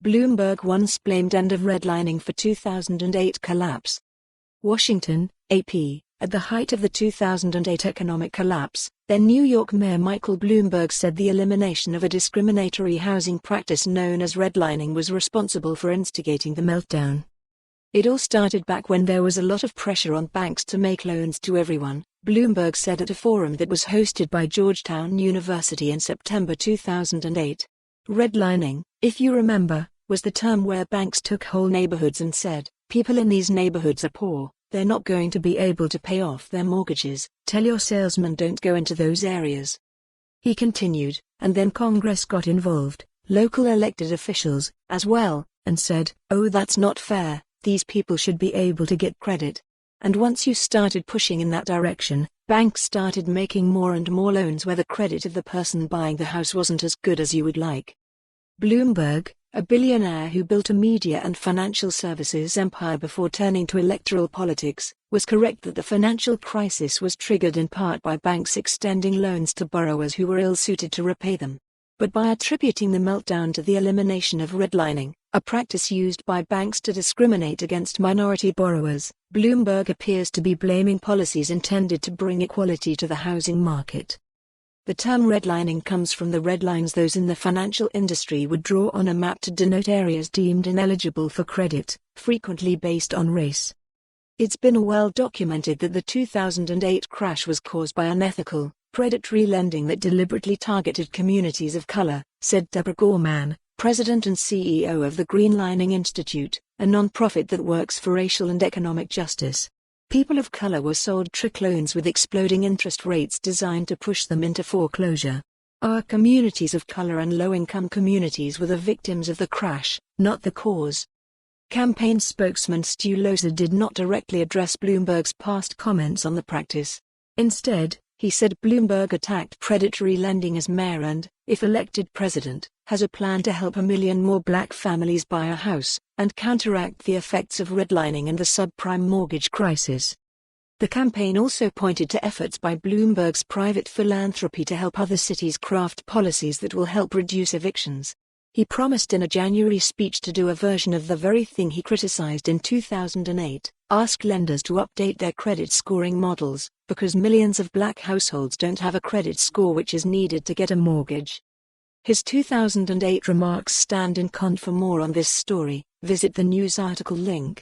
Bloomberg once blamed end of redlining for 2008 collapse. Washington, AP. At the height of the 2008 economic collapse, then New York Mayor Michael Bloomberg said the elimination of a discriminatory housing practice known as redlining was responsible for instigating the meltdown. It all started back when there was a lot of pressure on banks to make loans to everyone, Bloomberg said at a forum that was hosted by Georgetown University in September 2008. Redlining, if you remember, was the term where banks took whole neighborhoods and said, people in these neighborhoods are poor, they're not going to be able to pay off their mortgages, tell your salesmen don't go into those areas. He continued, and then Congress got involved, local elected officials, as well, and said, oh, that's not fair, these people should be able to get credit. And once you started pushing in that direction, banks started making more and more loans where the credit of the person buying the house wasn't as good as you would like. Bloomberg, a billionaire who built a media and financial services empire before turning to electoral politics, was correct that the financial crisis was triggered in part by banks extending loans to borrowers who were ill-suited to repay them. But by attributing the meltdown to the elimination of redlining, a practice used by banks to discriminate against minority borrowers, Bloomberg appears to be blaming policies intended to bring equality to the housing market. The term redlining comes from the red lines those in the financial industry would draw on a map to denote areas deemed ineligible for credit, frequently based on race. It's been well documented that the 2008 crash was caused by unethical, predatory lending that deliberately targeted communities of color, said Deborah Gorman, president and CEO of the Redlining Institute, a nonprofit that works for racial and economic justice. People of color were sold trick loans with exploding interest rates designed to push them into foreclosure. Our communities of color and low-income communities were the victims of the crash, not the cause. Campaign spokesman Stu Loza did not directly address Bloomberg's past comments on the practice. Instead, he said Bloomberg attacked predatory lending as mayor and, if elected president, has a plan to help 1 million more black families buy a house, and counteract the effects of redlining and the subprime mortgage crisis. The campaign also pointed to efforts by Bloomberg's private philanthropy to help other cities craft policies that will help reduce evictions. He promised in a January speech to do a version of the very thing he criticized in 2008, ask lenders to update their credit scoring models, because millions of black households don't have a credit score which is needed to get a mortgage. His 2008 remarks stand in con. For more on this story, visit the news article link.